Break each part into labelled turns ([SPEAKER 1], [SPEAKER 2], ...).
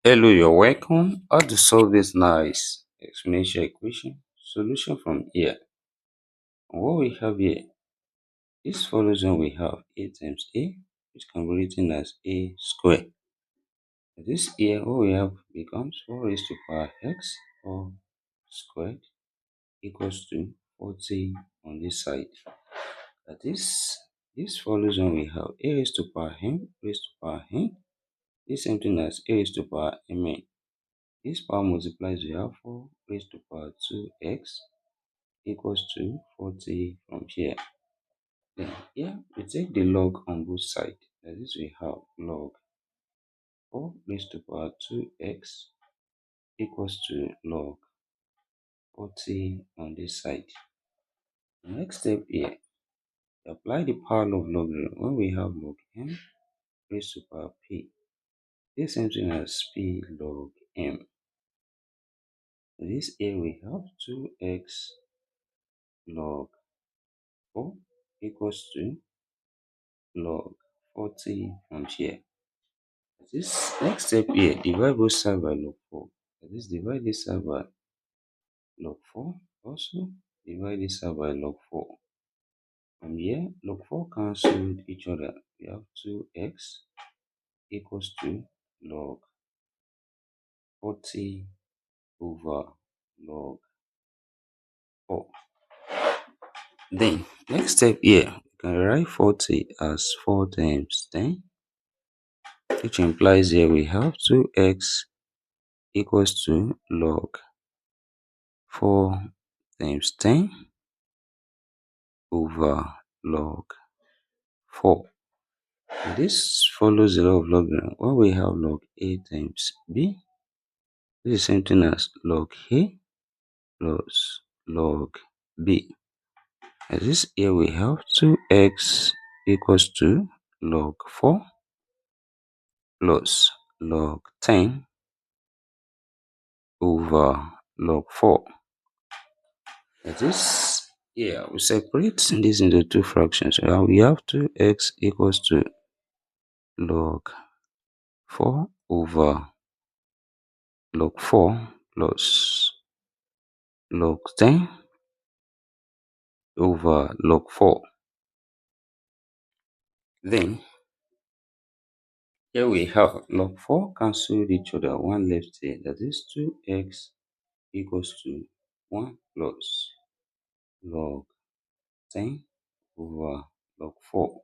[SPEAKER 1] Hello, you're welcome. How to solve this nice exponential equation? Solution from here. And what we have here, this follows when we have a times a, which can be written as a square. This here, what we have becomes 4 raised to power x or squared equals to 40 on this side. That is, this follows when we have a raised to power m raised to power n. This same thing as a raised to power mn. This power multiplies, we have 4 raised to power 2x equals to 40 from here. Then here we take the log on both sides. That is, we have log 4 raised to power 2x equals to log 40 on this side. The next step here, apply the power of logarithm when we have log m raised to power p. This same thing as p log m. This here we have 2x log 4 equals to log 40 from here. This next step here, divide both sides by log 4. That is, divide this side by log 4. Also, divide this side by log 4. From here, log 4 cancel each other. We have 2x equals to log 40 over log 4. Then, next step here, you can write 40 as 4 times 10, which implies here we have 2x equals to log 4 times 10 over log 4. This follows the law of logarithm. When we have log a times b, this is the same thing as log a plus log b. As this here we have 2x equals to log 4 plus log 10 over log 4. That is, here we separate this into two fractions. So we have 2x equals to log 4 over log 4 plus log 10 over log 4. Then here we have log 4 cancel each other, one left here. That is 2x equals to 1 plus log 10 over log 4.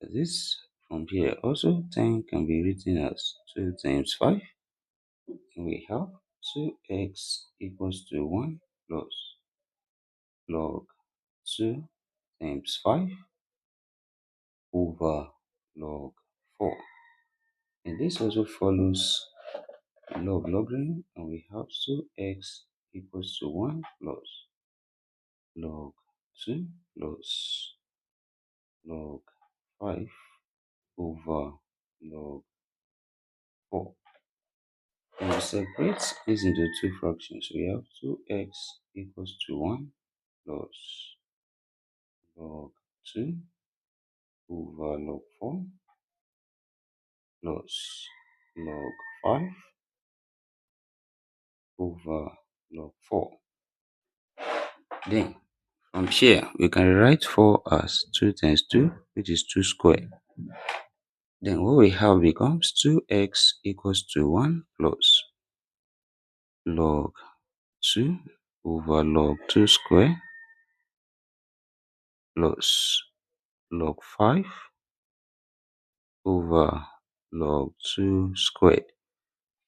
[SPEAKER 1] That is, from here also 10 can be written as 2 times 5. And we have 2x equals to 1 plus log 2 times 5 over log 4. And this also follows the law of logarithm, and we have 2x equals to 1 plus log 2 plus log 5 over log 4. And we separate this into two fractions. We have 2x equals to 1 plus log 2 over log 4 plus log 5 over log 4. Then from here, we can write 4 as 2 times 2, which is 2 squared. Then what we have becomes 2x equals to 1 plus log 2 over log 2 squared plus log 5 over log 2 squared.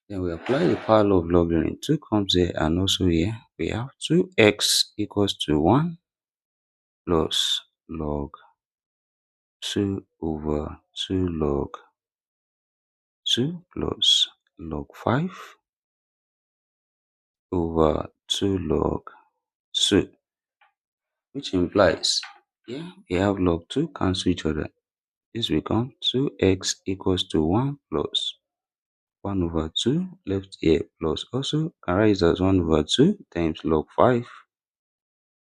[SPEAKER 1] Then we apply the power law of logarithm. 2 comes here and also here. We have 2x equals to 1 plus log 2 over 2 log 2 plus log 5 over 2 log 2, which implies here we have log 2 cancel each other. This becomes 2x equals to 1 plus 1 over 2 left here plus also can write as 1 over 2 times log 5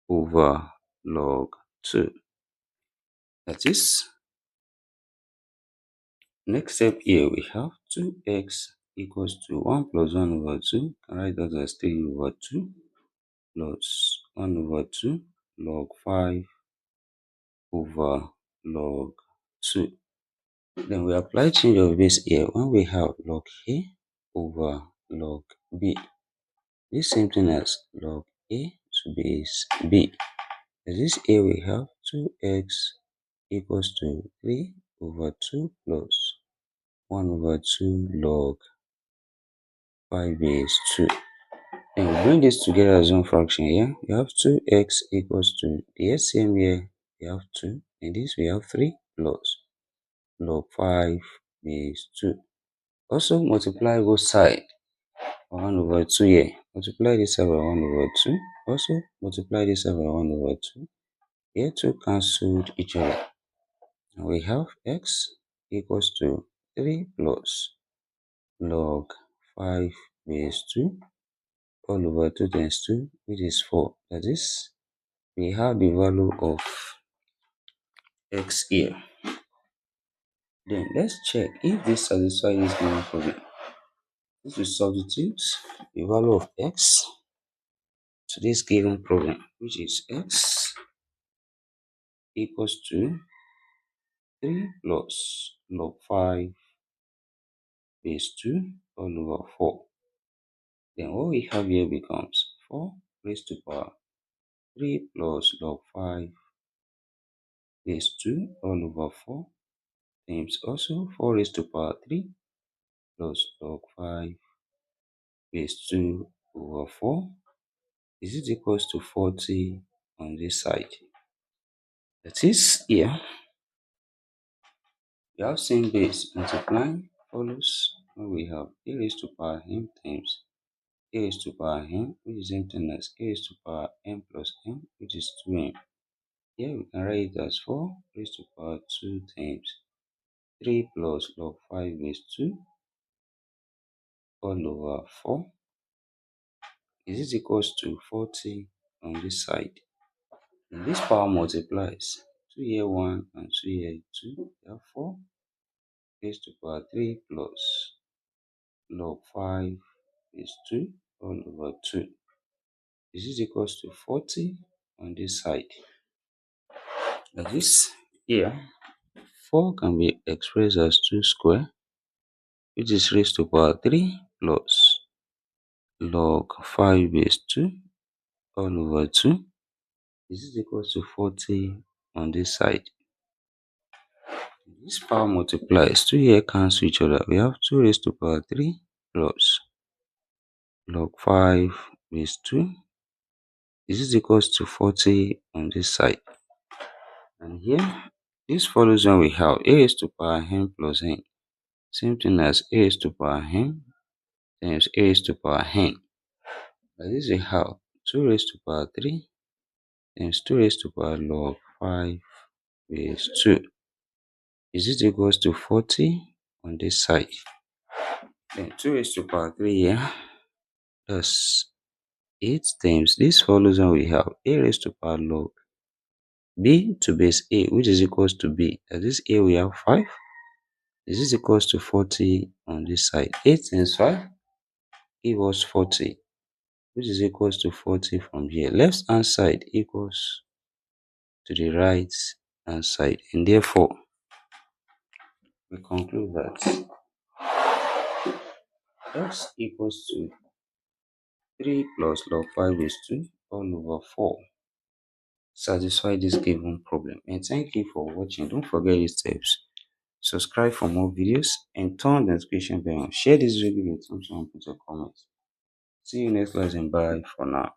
[SPEAKER 1] over log 2. That is, next step here we have 2x equals to 1 plus 1 over 2. Can write that as 3 over 2 plus 1 over 2 log 5 over log 2. Then we apply change of base here when we have log A over log B. This same thing as log A to base B. As this A we have 2x equals to 3 over 2 plus 1 over 2 log 5 base 2. And we bring this together as one fraction here. We have 2x equals to the LCM here. We have 2. And this we have 3 plus log 5 base 2. Also multiply both sides by 1 over 2 here. Multiply this side by 1 over 2. Also multiply this side by 1 over 2. Here 2 cancelled each other. And we have x equals to 3 plus log 5 base 2 all over 2 times 2, which is 4. That is, we have the value of x here. Then let's check if this satisfies this given problem. This will substitute the value of x to this given problem, which is x equals to 3 plus log 5 base 2 all over 4. Then what we have here becomes 4 raised to power 3 plus log 5 base 2 all over 4 times also 4 raised to power 3 plus log 5 base 2 over 4 is it equals to 40 on this side. That is here. We have same base multiplying follows when we have a raised to power m times a raised to power n, which is same thing as a raised to power n plus n, which is 2n. Here we can write it as 4 raised to power 2 times 3 plus log 5 base 2 all over 4 is it equals to 40 on this side. And this power multiplies 2 here 1 and 2 here 2, therefore raised to power 3 plus log 5 is 2 all over 2 is it equals to 40 on this side. Like this here, 4 can be expressed as 2 square, which is raised to power 3 plus log 5 base 2 all over 2 is equals to 40 on this side. This power multiplies 2 here cancel each other. We have 2 raised to power 3 plus log 5 base 2 is equals to 40 on this side. And here this follows when we have a raised to power n plus n, same thing as a raised to power n times a raised to power n. But this we have 2 raised to power 3 times 2 raised to power log 5 base 2 is it equals to 40 on this side. Then 2 raised to power 3 here, that's 8 times this follows when we have a raised to power log b to base a, which is equals to b. That is a we have 5 this is equals to 40 on this side. 8 times 5 give us 40, which is equals to 40 from here. Left hand side equals to the right hand side, and therefore we conclude that x equals to 3 plus log 5 is 2 all over 4 satisfy this given problem. And thank you for watching. Don't forget these steps. Subscribe for more videos and turn the notification bell on. Share this video with someone, put a comment. See you next class and bye for now.